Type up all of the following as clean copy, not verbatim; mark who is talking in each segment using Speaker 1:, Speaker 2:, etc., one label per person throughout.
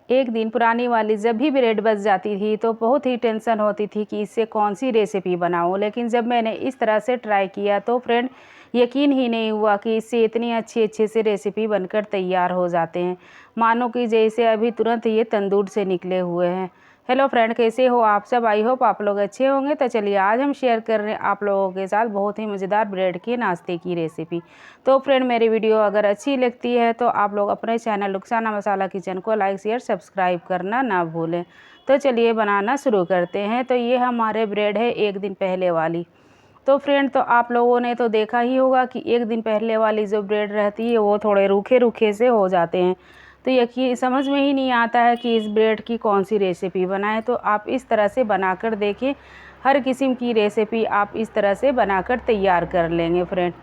Speaker 1: एक दिन पुरानी वाली जब भी ब्रेड बच जाती थी तो बहुत ही टेंशन होती थी कि इससे कौन सी रेसिपी बनाऊं। लेकिन जब मैंने इस तरह से ट्राई किया तो फ्रेंड यकीन ही नहीं हुआ कि इससे इतनी अच्छी अच्छी से रेसिपी बनकर तैयार हो जाते हैं, मानो कि जैसे अभी तुरंत ये तंदूर से निकले हुए हैं। हेलो फ्रेंड, कैसे हो आप सब? आई होप आप लोग अच्छे होंगे। तो चलिए आज हम शेयर कर रहे हैं आप लोगों के साथ बहुत ही मज़ेदार ब्रेड के नाश्ते की रेसिपी। तो फ्रेंड मेरी वीडियो अगर अच्छी लगती है तो आप लोग अपने चैनल रुखसाना मसाला किचन को लाइक शेयर सब्सक्राइब करना ना भूलें। तो चलिए बनाना शुरू करते हैं। तो ये हमारे ब्रेड है एक दिन पहले वाली। तो फ्रेंड तो आप लोगों ने तो देखा ही होगा कि एक दिन पहले वाली जो ब्रेड रहती है वो थोड़े रूखे रूखे से हो जाते हैं। तो यकीन समझ में ही नहीं आता है कि इस ब्रेड की कौन सी रेसिपी बनाएं। तो आप इस तरह से बनाकर देखें, हर किस्म की रेसिपी आप इस तरह से बनाकर तैयार कर लेंगे फ्रेंड।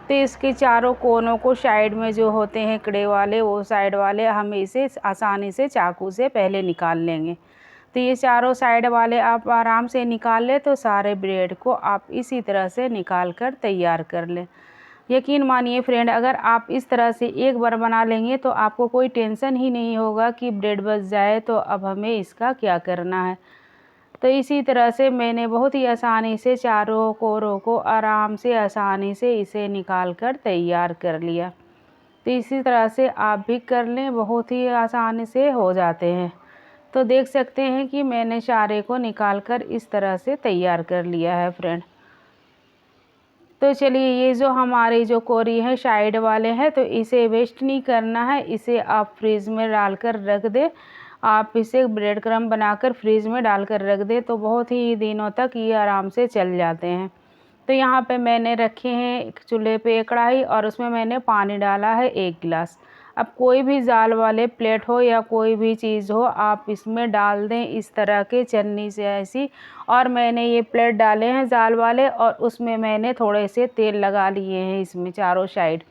Speaker 1: तो इसके चारों कोनों को साइड में जो होते हैं कड़े वाले, वो साइड वाले हम इसे आसानी से चाकू से पहले निकाल लेंगे। तो ये चारों साइड वाले आप आराम से निकाल लें तो सारे ब्रेड को आप इसी तरह से निकाल कर तैयार कर लें। यकीन मानिए फ्रेंड, अगर आप इस तरह से एक बार बना लेंगे तो आपको कोई टेंशन ही नहीं होगा कि ब्रेड बच जाए तो अब हमें इसका क्या करना है। तो इसी तरह से मैंने बहुत ही आसानी से चारों कोरों को आराम से आसानी से इसे निकाल कर तैयार कर लिया। तो इसी तरह से आप भी कर लें, बहुत ही आसानी से हो जाते हैं। तो देख सकते हैं कि मैंने सारे को निकाल कर इस तरह से तैयार कर लिया है फ्रेंड। तो चलिए ये जो हमारी जो कोरी है साइड वाले हैं तो इसे वेस्ट नहीं करना है, इसे आप फ्रीज़ में डालकर रख दें। आप इसे ब्रेड क्रम्ब बनाकर फ्रीज़ में डालकर रख दें तो बहुत ही दिनों तक ये आराम से चल जाते हैं। तो यहाँ पे मैंने रखे हैं एक चूल्हे पे एक कढ़ाई और उसमें मैंने पानी डाला है 1 गिलास। अब कोई भी जाल वाले प्लेट हो या कोई भी चीज़ हो आप इसमें डाल दें इस तरह के चन्नी से ऐसी। और मैंने ये प्लेट डाले हैं जाल वाले और उसमें मैंने थोड़े से तेल लगा लिए हैं इसमें चारों साइड,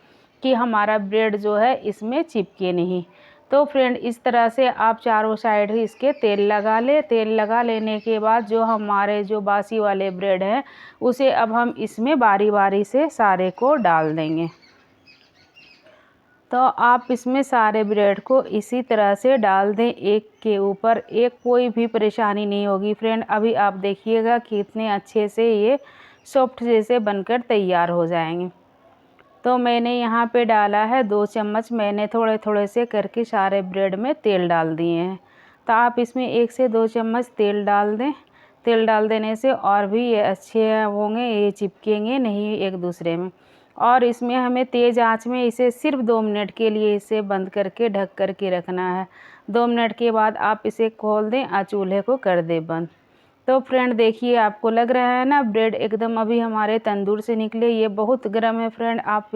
Speaker 1: कि हमारा ब्रेड जो है इसमें चिपके नहीं। तो फ्रेंड इस तरह से आप चारों साइड ही इसके तेल लगा लें। तेल लगा लेने के बाद जो हमारे जो बासी वाले ब्रेड हैं उसे अब हम इसमें बारी बारी से सारे को डाल देंगे। तो आप इसमें सारे ब्रेड को इसी तरह से डाल दें, एक के ऊपर एक, कोई भी परेशानी नहीं होगी फ्रेंड। अभी आप देखिएगा कि कितने अच्छे से ये सॉफ्ट जैसे बनकर तैयार हो जाएंगे। तो मैंने यहाँ पे डाला है 2 चम्मच, मैंने थोड़े थोड़े से करके सारे ब्रेड में तेल डाल दिए हैं। तो आप इसमें 1 से 2 चम्मच तेल डाल दें। तेल डाल देने से और भी ये अच्छे होंगे, ये चिपकेंगे नहीं एक दूसरे में। और इसमें हमें तेज़ आंच में इसे सिर्फ 2 मिनट के लिए इसे बंद करके ढक कर के रखना है। 2 मिनट के बाद आप इसे खोल दें और चूल्हे को कर दें बंद। तो फ्रेंड देखिए आपको लग रहा है ना ब्रेड एकदम अभी हमारे तंदूर से निकले। ये बहुत गर्म है फ्रेंड, आप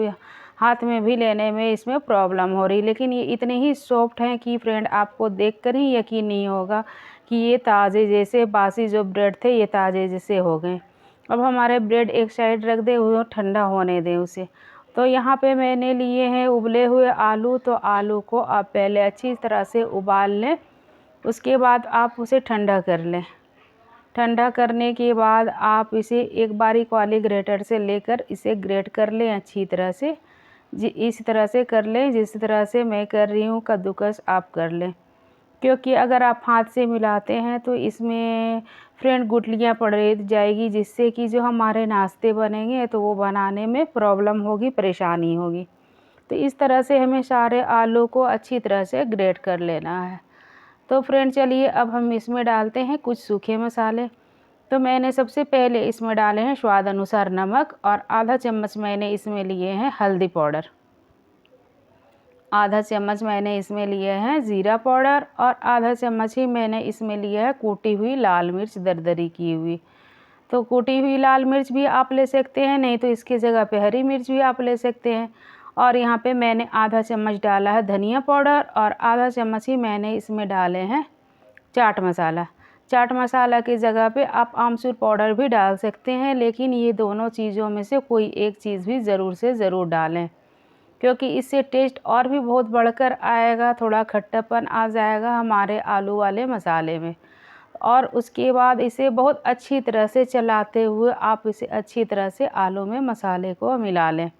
Speaker 1: हाथ में भी लेने में इसमें प्रॉब्लम हो रही, लेकिन ये इतने ही सॉफ्ट हैं कि फ्रेंड आपको देखकर ही यकीन नहीं होगा कि ये ताज़े जैसे बासी जो ब्रेड थे ये ताज़े जैसे हो गए। अब हमारे ब्रेड एक साइड रख दे, वो ठंडा होने दें उसे। तो यहाँ पे मैंने लिए हैं उबले हुए आलू। तो आलू को आप पहले अच्छी तरह से उबाल लें, उसके बाद आप उसे ठंडा कर लें। ठंडा करने के बाद आप इसे एक बारीक वाली ग्रेटर से लेकर इसे ग्रेट कर लें अच्छी तरह से। इस तरह से कर लें जिस तरह से मैं कर रही हूँ, कद्दूकस आप कर लें। क्योंकि अगर आप हाथ से मिलाते हैं तो इसमें फ्रेंड गुठलियाँ पड़ जाएगी, जिससे कि जो हमारे नाश्ते बनेंगे तो वो बनाने में प्रॉब्लम होगी, परेशानी होगी। तो इस तरह से हमें सारे आलू को अच्छी तरह से ग्रेट कर लेना है। तो फ्रेंड चलिए अब हम इसमें डालते हैं कुछ सूखे मसाले। तो मैंने सबसे पहले इसमें डाले हैं स्वाद अनुसार नमक और आधा चम्मच मैंने इसमें लिए हैं हल्दी पाउडर। आधा चम्मच मैंने इसमें लिए हैं ज़ीरा पाउडर और आधा चम्मच ही मैंने इसमें लिया है कूटी हुई लाल मिर्च दरदरी की हुई। तो कूटी हुई लाल मिर्च भी आप ले सकते हैं, नहीं तो इसकी जगह पे हरी मिर्च भी आप ले सकते हैं। और यहाँ पे मैंने आधा चम्मच डाला है धनिया पाउडर और आधा चम्मच ही मैंने इसमें डाले हैं चाट मसाला। चाट मसाला की जगह पे आप आमचूर पाउडर भी डाल सकते हैं, लेकिन ये दोनों चीज़ों में से कोई एक चीज़ भी ज़रूर से ज़रूर डालें, क्योंकि इससे टेस्ट और भी बहुत बढ़कर आएगा, थोड़ा खट्टापन आ जाएगा हमारे आलू वाले मसाले में। और उसके बाद इसे बहुत अच्छी तरह से चलाते हुए आप इसे अच्छी तरह से आलू में मसाले को मिला लें,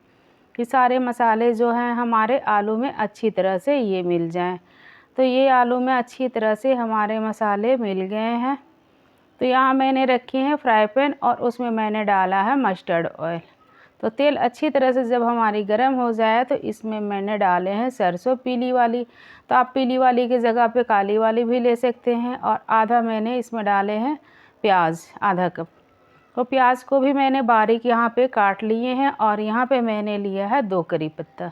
Speaker 1: कि सारे मसाले जो हैं हमारे आलू में अच्छी तरह से ये मिल जाएं। तो ये आलू में अच्छी तरह से हमारे मसाले मिल गए हैं। तो यहाँ मैंने रखे हैं फ्राई पैन और उसमें मैंने डाला है मस्टर्ड ऑयल। तो तेल अच्छी तरह से जब हमारी गर्म हो जाए तो इसमें मैंने डाले हैं सरसों पीली वाली। तो आप पीली वाली की जगह पे काली वाली भी ले सकते हैं। और आधा मैंने इसमें डाले हैं प्याज, आधा कप। तो प्याज को भी मैंने बारीक यहाँ पे काट लिए हैं। और यहाँ पे मैंने लिया है 2 करी पत्ता।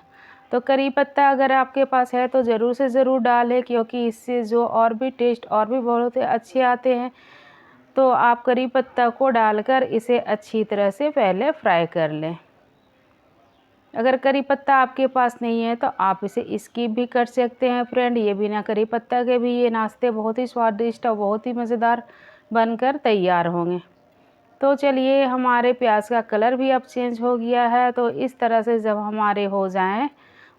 Speaker 1: तो करी पत्ता अगर आपके पास है तो ज़रूर से ज़रूर डालें, क्योंकि इससे जो और भी टेस्ट और भी बहुत अच्छे आते हैं। तो आप करी पत्ता को डालकर इसे अच्छी तरह से पहले फ्राई कर लें। अगर करी पत्ता आपके पास नहीं है तो आप इसे स्किप भी कर सकते हैं फ्रेंड। ये बिना करी पत्ता के भी ये नाश्ते बहुत ही स्वादिष्ट और बहुत ही मज़ेदार बनकर तैयार होंगे। तो चलिए, हमारे प्याज का कलर भी अब चेंज हो गया है। तो इस तरह से जब हमारे हो जाएं,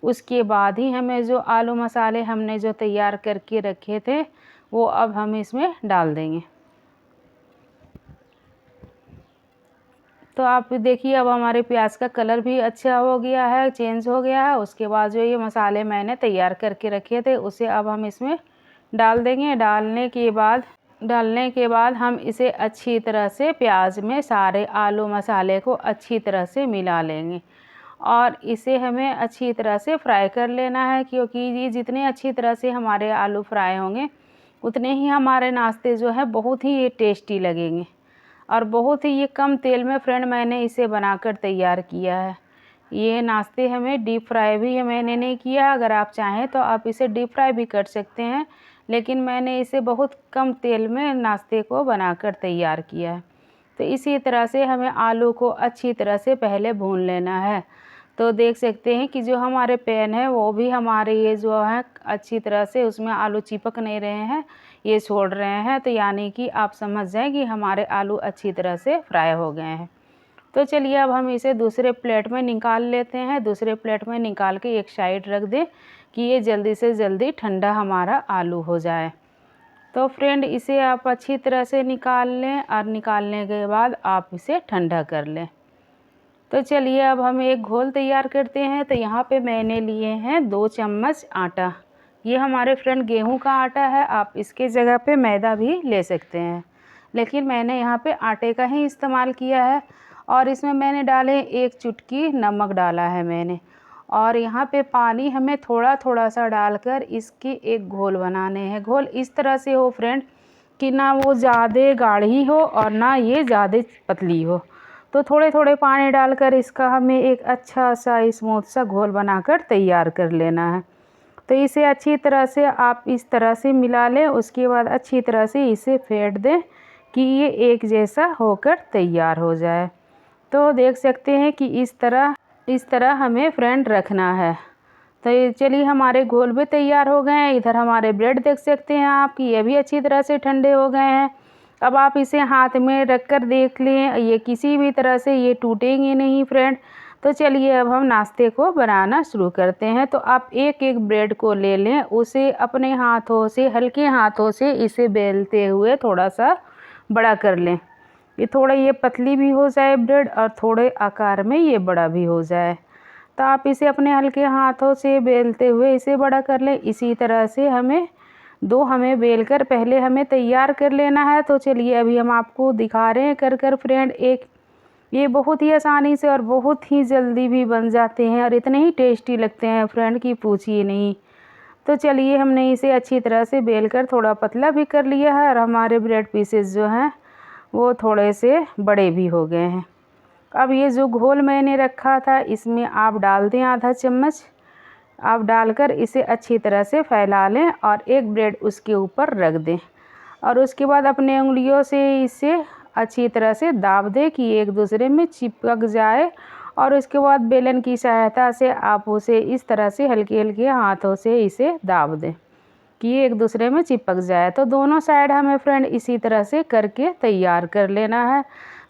Speaker 1: उसके बाद ही हमें जो आलू मसाले हमने जो तैयार करके रखे थे वो अब हम इसमें डाल देंगे। तो आप देखिए, अब हमारे प्याज का कलर भी अच्छा हो गया है, चेंज हो गया है। उसके बाद जो ये मसाले मैंने तैयार करके रखे थे उसे अब हम इसमें डाल देंगे। डालने के बाद हम इसे अच्छी तरह से प्याज में सारे आलू मसाले को अच्छी तरह से मिला लेंगे। और इसे हमें अच्छी तरह से फ्राई कर लेना है, क्योंकि ये जितने अच्छी तरह से हमारे आलू फ्राई होंगे उतने ही हमारे नाश्ते जो है बहुत ही टेस्टी लगेंगे। और बहुत ही ये कम तेल में फ्रेंड मैंने इसे बनाकर तैयार किया है। ये नाश्ते हमें डीप फ्राई भी मैंने नहीं किया। अगर आप चाहें तो आप इसे डीप फ्राई भी कर सकते हैं, लेकिन मैंने इसे बहुत कम तेल में नाश्ते को बनाकर तैयार किया है। तो इसी तरह से हमें आलू को अच्छी तरह से पहले भून लेना है। तो देख सकते हैं कि जो हमारे पैन है वो भी हमारे ये जो है अच्छी तरह से उसमें आलू चिपक नहीं रहे हैं, ये छोड़ रहे हैं। तो यानी कि आप समझ जाएं कि हमारे आलू अच्छी तरह से फ्राई हो गए हैं। तो चलिए, अब हम इसे दूसरे प्लेट में निकाल लेते हैं। दूसरे प्लेट में निकाल के एक साइड रख दें कि ये जल्दी से जल्दी ठंडा हमारा आलू हो जाए। तो फ्रेंड, इसे आप अच्छी तरह से निकाल लें और निकालने के बाद आप इसे ठंडा कर लें। तो चलिए, अब हम एक घोल तैयार करते हैं। तो यहाँ पे मैंने लिए हैं 2 चम्मच आटा। ये हमारे फ्रेंड गेहूं का आटा है, आप इसके जगह पे मैदा भी ले सकते हैं, लेकिन मैंने यहाँ पे आटे का ही इस्तेमाल किया है। और इसमें मैंने डाले 1 चुटकी नमक डाला है मैंने। और यहाँ पे पानी हमें थोड़ा थोड़ा सा डालकर इसकी एक घोल बनाने हैं। घोल इस तरह से हो फ्रेंड कि ना वो ज़्यादा गाढ़ी हो और ना ये ज़्यादा पतली हो। तो थोड़े थोड़े पानी डालकर इसका हमें एक अच्छा सा स्मूथ सा घोल बनाकर तैयार कर लेना है। तो इसे अच्छी तरह से आप इस तरह से मिला लें। उसके बाद अच्छी तरह से इसे फेंट दें कि ये एक जैसा होकर तैयार हो जाए। तो देख सकते हैं कि इस तरह हमें फ्रेंड रखना है। तो चलिए, हमारे घोल भी तैयार हो गए हैं। इधर हमारे ब्रेड देख सकते हैं आप कि ये भी अच्छी तरह से ठंडे हो गए हैं। अब आप इसे हाथ में रखकर देख लें, ये किसी भी तरह से ये टूटेंगे नहीं फ्रेंड। तो चलिए, अब हम नाश्ते को बनाना शुरू करते हैं। तो आप एक एक ब्रेड को ले लें, उसे अपने हाथों से हल्के हाथों से इसे बेलते हुए थोड़ा सा बड़ा कर लें। ये थोड़ा ये पतली भी हो जाए ब्रेड और थोड़े आकार में ये बड़ा भी हो जाए। तो आप इसे अपने हल्के हाथों से बेलते हुए इसे बड़ा कर लें। इसी तरह से हमें बेलकर पहले हमें तैयार कर लेना है। तो चलिए, अभी हम आपको दिखा रहे हैं कर फ्रेंड। ये बहुत ही आसानी से और बहुत ही जल्दी भी बन जाते हैं और इतने ही टेस्टी लगते हैं फ्रेंड कि पूछिए नहीं। तो चलिए, हमने इसे अच्छी तरह से बेलकर थोड़ा पतला भी कर लिया है और हमारे ब्रेड पीसेस जो हैं वो थोड़े से बड़े भी हो गए हैं। अब ये जो घोल मैंने रखा था इसमें आप डाल दें आधा चम्मच। आप डालकर इसे अच्छी तरह से फैला लें और एक ब्रेड उसके ऊपर रख दें। और उसके बाद अपने उंगलियों से इसे अच्छी तरह से दाब दें कि एक दूसरे में चिपक जाए। और उसके बाद बेलन की सहायता से आप उसे इस तरह से हल्के हल्के हाथों से इसे दाब दें कि ये एक दूसरे में चिपक जाए। तो दोनों साइड हमें फ्रेंड इसी तरह से करके तैयार कर लेना है।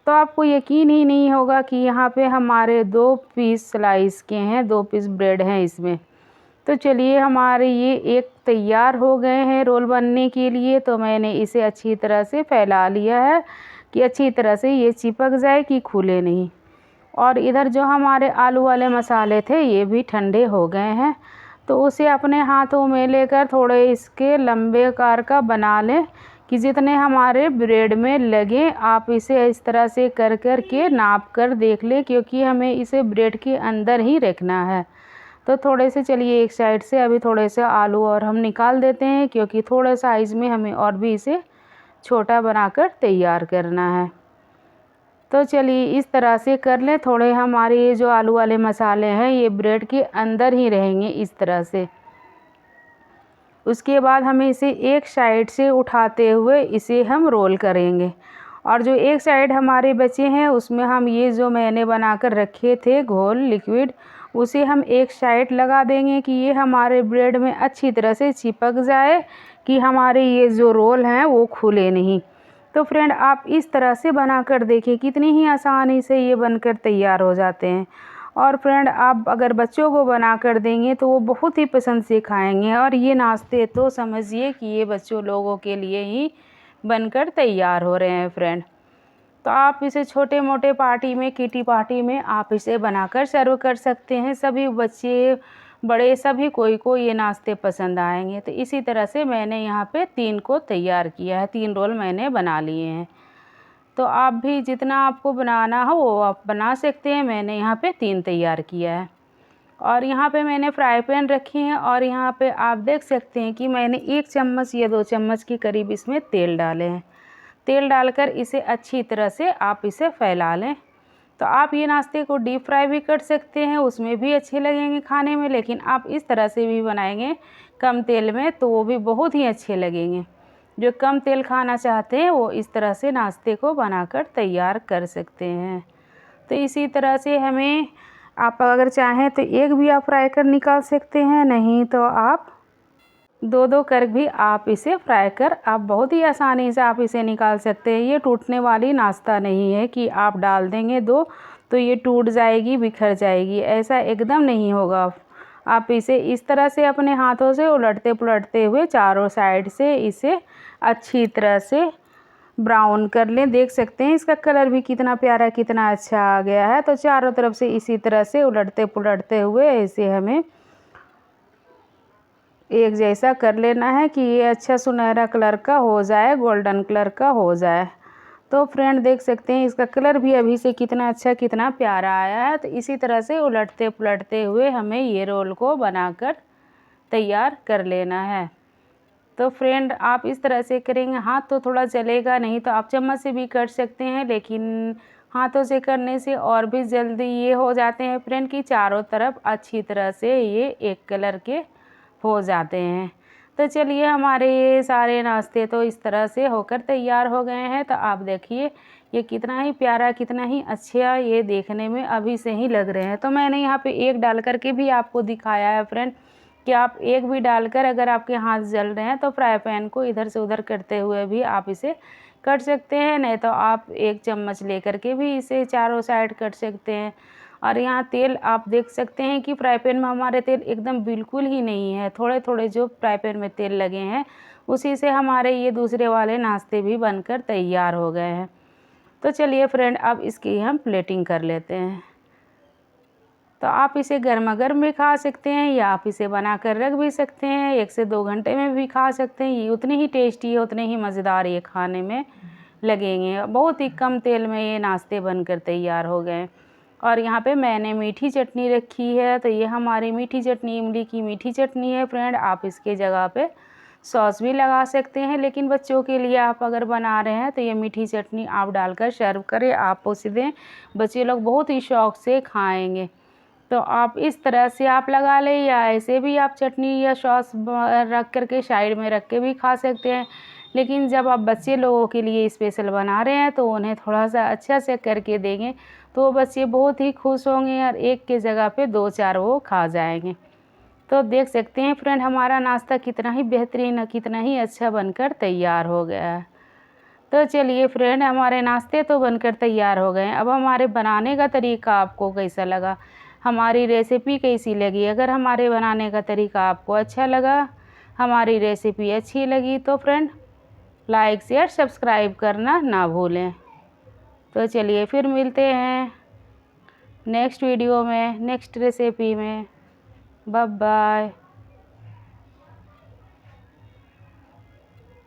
Speaker 1: तो आपको यकीन ही नहीं होगा कि यहाँ पे हमारे 2 पीस स्लाइस के हैं, 2 पीस ब्रेड हैं इसमें। तो चलिए, हमारे ये एक तैयार हो गए हैं रोल बनने के लिए। तो मैंने इसे अच्छी तरह से फैला लिया है कि अच्छी तरह से ये चिपक जाए कि खुले नहीं। और इधर जो हमारे आलू वाले मसाले थे ये भी ठंडे हो गए हैं। तो उसे अपने हाथों में लेकर थोड़े इसके लंबे आकार का बना लें कि जितने हमारे ब्रेड में लगे। आप इसे इस तरह से कर कर के नाप कर देख लें, क्योंकि हमें इसे ब्रेड के अंदर ही रखना है। तो थोड़े से चलिए एक साइड से अभी थोड़े से आलू और हम निकाल देते हैं, क्योंकि थोड़ा साइज़ में हमें और भी इसे छोटा बनाकर तैयार करना है। तो चलिए इस तरह से कर लें। थोड़े हमारे ये जो आलू वाले मसाले हैं ये ब्रेड के अंदर ही रहेंगे इस तरह से। उसके बाद हमें इसे एक साइड से उठाते हुए इसे हम रोल करेंगे, और जो एक साइड हमारे बचे हैं उसमें हम ये जो मैंने बनाकर रखे थे घोल लिक्विड, उसे हम एक साइड लगा देंगे कि ये हमारे ब्रेड में अच्छी तरह से चिपक जाए, कि हमारे ये जो रोल हैं वो खुले नहीं। तो फ्रेंड आप इस तरह से बना कर देखिए, कितनी ही आसानी से ये बनकर तैयार हो जाते हैं। और फ्रेंड आप अगर बच्चों को बना कर देंगे तो वो बहुत ही पसंद से खाएंगे, और ये नाश्ते तो समझिए कि ये बच्चों लोगों के लिए ही बनकर तैयार हो रहे हैं फ्रेंड। तो आप इसे छोटे मोटे पार्टी में, किटी पार्टी में आप इसे बनाकर सर्व कर सकते हैं। सभी बच्चे बड़े सभी कोई को ये नाश्ते पसंद आएंगे। तो इसी तरह से मैंने यहाँ पे 3 को तैयार किया है, 3 रोल मैंने बना लिए हैं। तो आप भी जितना आपको बनाना हो वो आप बना सकते हैं। मैंने यहाँ पे 3 तैयार किया है। और यहाँ पे मैंने फ्राई पैन रखी हैं, और यहाँ पे आप देख सकते हैं कि मैंने 1 चम्मच या 2 चम्मच के करीब इसमें तेल डाले हैं। तेल डालकर इसे अच्छी तरह से आप इसे फैला लें। तो आप ये नाश्ते को डीप फ्राई भी कर सकते हैं, उसमें भी अच्छे लगेंगे खाने में, लेकिन आप इस तरह से भी बनाएंगे कम तेल में तो वो भी बहुत ही अच्छे लगेंगे। जो कम तेल खाना चाहते हैं वो इस तरह से नाश्ते को बनाकर तैयार कर सकते हैं। तो इसी तरह से हमें आप अगर चाहें तो एक भी आप फ्राई कर निकाल सकते हैं, नहीं तो आप 2-2 कर भी आप इसे फ्राई कर आप बहुत ही आसानी से आप इसे निकाल सकते हैं। ये टूटने वाली नाश्ता नहीं है कि आप डाल देंगे 2 तो ये टूट जाएगी, बिखर जाएगी, ऐसा एकदम नहीं होगा। आप इसे इस तरह से अपने हाथों से उलटते पुलटते हुए चारों साइड से इसे अच्छी तरह से ब्राउन कर लें। देख सकते हैं इसका कलर भी कितना प्यारा, कितना अच्छा आ गया है। तो चारों तरफ से इसी तरह से उलटते पुलटते हुए इसे हमें एक जैसा कर लेना है कि ये अच्छा सुनहरा कलर का हो जाए, गोल्डन कलर का हो जाए। तो फ्रेंड देख सकते हैं इसका कलर भी अभी से कितना अच्छा, कितना प्यारा आया है। तो इसी तरह से उलटते पुलटते हुए हमें ये रोल को बनाकर तैयार कर लेना है। तो फ्रेंड आप इस तरह से करेंगे, हाथ तो थोड़ा चलेगा, नहीं तो आप चम्मच से भी कर सकते हैं, लेकिन हाथों से करने से और भी जल्दी ये हो जाते हैं फ्रेंड कि चारों तरफ अच्छी तरह से ये एक कलर के हो जाते हैं। तो चलिए हमारे ये सारे नाश्ते तो इस तरह से होकर तैयार हो गए हैं। तो आप देखिए ये कितना ही प्यारा, कितना ही अच्छा ये देखने में अभी से ही लग रहे हैं। तो मैंने यहाँ पे एक डाल कर के भी आपको दिखाया है फ्रेंड, कि आप एक भी डालकर अगर आपके हाथ जल रहे हैं तो फ्राई पैन को इधर से उधर करते हुए भी आप इसे कट सकते हैं, नहीं तो आप 1 चम्मच लेकर के भी इसे चारों साइड कट सकते हैं। और यहाँ तेल आप देख सकते हैं कि फ्राई पैन में हमारे तेल एकदम बिल्कुल ही नहीं है, थोड़े थोड़े जो फ्राई पैन में तेल लगे हैं उसी से हमारे ये दूसरे वाले नाश्ते भी बनकर तैयार हो गए हैं। तो चलिए फ्रेंड अब इसकी हम प्लेटिंग कर लेते हैं। तो आप इसे गर्मा गर्म भी खा सकते हैं, या आप इसे बनाकर रख भी सकते हैं, 1 से 2 घंटे में भी खा सकते हैं। ये उतनी ही टेस्टी है, उतने ही मज़ेदार ये खाने में लगेंगे। बहुत ही कम तेल में ये नाश्ते बनकर तैयार हो गए। और यहाँ पे मैंने मीठी चटनी रखी है, तो ये हमारी मीठी चटनी इमली की मीठी चटनी है फ्रेंड। आप इसके जगह पे सॉस भी लगा सकते हैं, लेकिन बच्चों के लिए आप अगर बना रहे हैं तो ये मीठी चटनी आप डालकर सर्व करें, आप उसे दें, बच्चे लोग बहुत ही शौक़ से खाएँगे। तो आप इस तरह से आप लगा लें, या ऐसे भी आप चटनी या सॉस रख कर के साइड में रख के भी खा सकते हैं। लेकिन जब आप बच्चे लोगों के लिए स्पेशल बना रहे हैं तो उन्हें थोड़ा सा अच्छा से करके देंगे तो वो बच्चे बहुत ही खुश होंगे, और एक के जगह पे 2-4 वो खा जाएंगे। तो देख सकते हैं फ्रेंड हमारा नाश्ता कितना ही बेहतरीन, कितना ही अच्छा बनकर तैयार हो गया है। तो चलिए फ्रेंड हमारे नाश्ते तो बनकर तैयार हो गए हैं। अब हमारे बनाने का तरीका आपको कैसा लगा, हमारी रेसिपी कैसी लगी? अगर हमारे बनाने का तरीका आपको अच्छा लगा, हमारी रेसिपी अच्छी लगी तो फ्रेंड लाइक शेयर सब्सक्राइब करना ना भूलें। तो चलिए फिर मिलते हैं नेक्स्ट वीडियो में, नेक्स्ट रेसिपी में। Bye bye.